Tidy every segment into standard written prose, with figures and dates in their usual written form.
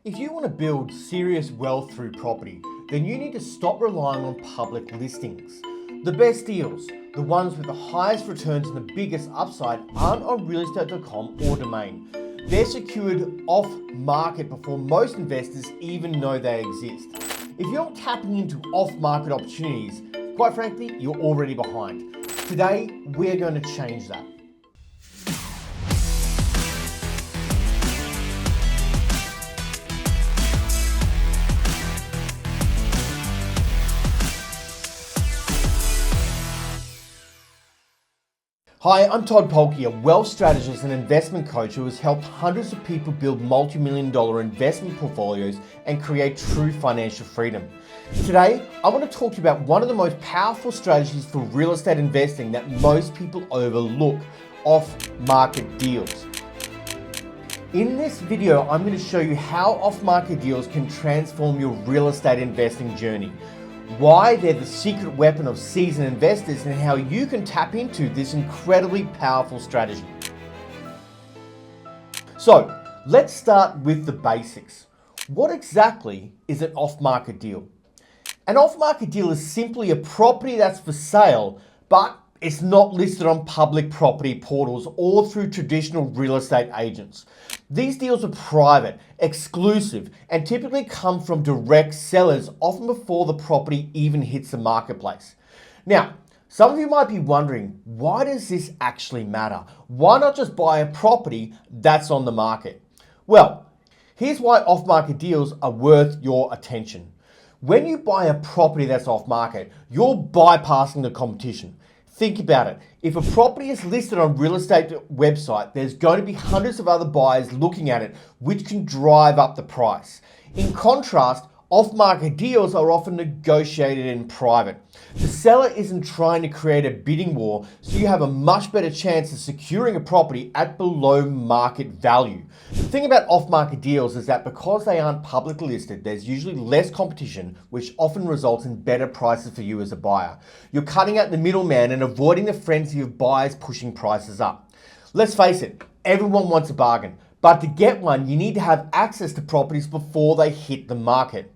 If you want to build serious wealth through property, then you need to stop relying on public listings. The best deals, the ones with the highest returns and the biggest upside, aren't on realestate.com or Domain. They're secured off market before most investors even know they exist. If you're tapping into off-market opportunities, quite frankly, you're already behind. Today, we're going to change that. Hi, I'm Todd Polke, a wealth strategist and investment coach who has helped hundreds of people build multi-million-dollar investment portfolios and create true financial freedom. Today, I want to talk to you about one of the most powerful strategies for real estate investing that most people overlook: off-market deals. In this video, I'm going to show you how off-market deals can transform your real estate investing journey, why they're the secret weapon of seasoned investors, and how you can tap into this incredibly powerful strategy. So let's start with the basics. What exactly is an off-market deal? An off-market deal is simply a property that's for sale, but it's not listed on public property portals or through traditional real estate agents. These deals are private, exclusive, and typically come from direct sellers, often before the property even hits the marketplace. Now, some of you might be wondering, why does this actually matter? Why not just buy a property that's on the market? Well, here's why off-market deals are worth your attention. When you buy a property that's off-market, you're bypassing the competition. Think about it. If a property is listed on a real estate website, there's going to be hundreds of other buyers looking at it, which can drive up the price. In contrast, off-market deals are often negotiated in private. The seller isn't trying to create a bidding war, so you have a much better chance of securing a property at below market value. The thing about off-market deals is that because they aren't publicly listed, there's usually less competition, which often results in better prices for you as a buyer. You're cutting out the middleman and avoiding the frenzy of buyers pushing prices up. Let's face it, everyone wants a bargain, but to get one, you need to have access to properties before they hit the market.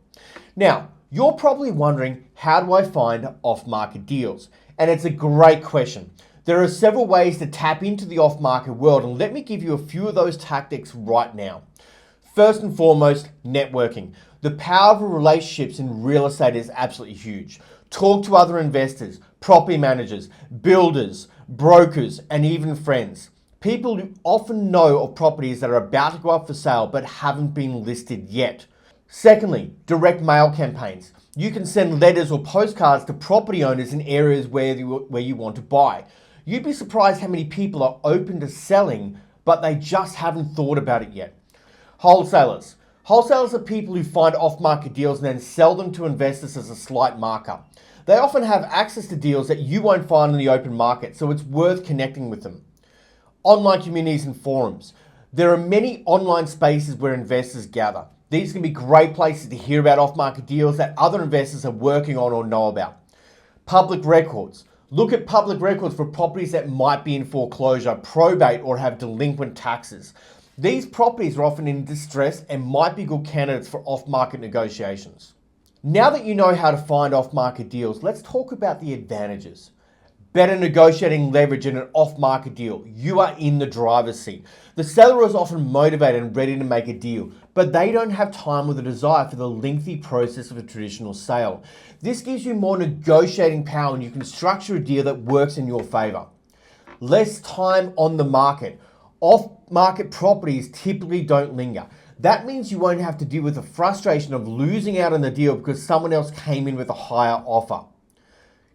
Now, you're probably wondering, how do I find off-market deals? And it's a great question. There are several ways to tap into the off-market world, and let me give you a few of those tactics right now. First and foremost, networking. The power of relationships in real estate is absolutely huge. Talk to other investors, property managers, builders, brokers, and even friends. People who often know of properties that are about to go up for sale but haven't been listed yet. Secondly, direct mail campaigns. You can send letters or postcards to property owners in areas where you want to buy. You'd be surprised how many people are open to selling, but they just haven't thought about it yet. Wholesalers. Wholesalers are people who find off-market deals and then sell them to investors as a slight markup. They often have access to deals that you won't find in the open market, so it's worth connecting with them. Online communities and forums. There are many online spaces where investors gather. These can be great places to hear about off-market deals that other investors are working on or know about. Public records. Look at public records for properties that might be in foreclosure, probate, or have delinquent taxes. These properties are often in distress and might be good candidates for off-market negotiations. Now that you know how to find off-market deals, let's talk about the advantages. Better negotiating leverage in an off-market deal. You are in the driver's seat. The seller is often motivated and ready to make a deal, but they don't have time or the desire for the lengthy process of a traditional sale. This gives you more negotiating power, and you can structure a deal that works in your favor. Less time on the market. Off-market properties typically don't linger. That means you won't have to deal with the frustration of losing out on the deal because someone else came in with a higher offer.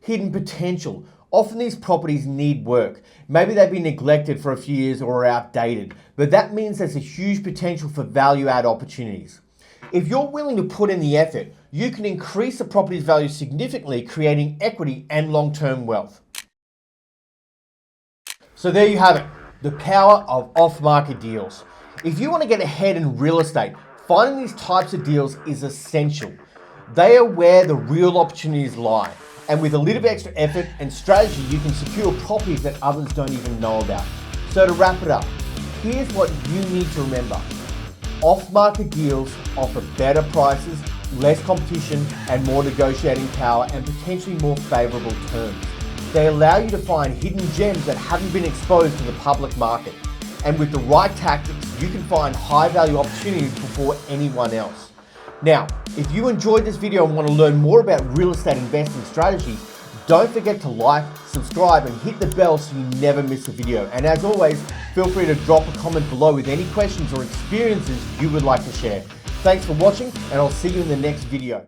Hidden potential. Often these properties need work. Maybe they've been neglected for a few years or are outdated, but that means there's a huge potential for value add opportunities. If you're willing to put in the effort, you can increase the property's value significantly, creating equity and long-term wealth. So there you have it, the power of off-market deals. If you want to get ahead in real estate, finding these types of deals is essential. They are where the real opportunities lie. And with a little bit extra effort and strategy, you can secure properties that others don't even know about. So to wrap it up, here's what you need to remember. Off-market deals offer better prices, less competition, and more negotiating power, and potentially more favorable terms. They allow you to find hidden gems that haven't been exposed to the public market. And with the right tactics, you can find high-value opportunities before anyone else. Now, if you enjoyed this video and want to learn more about real estate investing strategies, don't forget to like, subscribe, and hit the bell so you never miss a video. And as always, feel free to drop a comment below with any questions or experiences you would like to share. Thanks for watching, and I'll see you in the next video.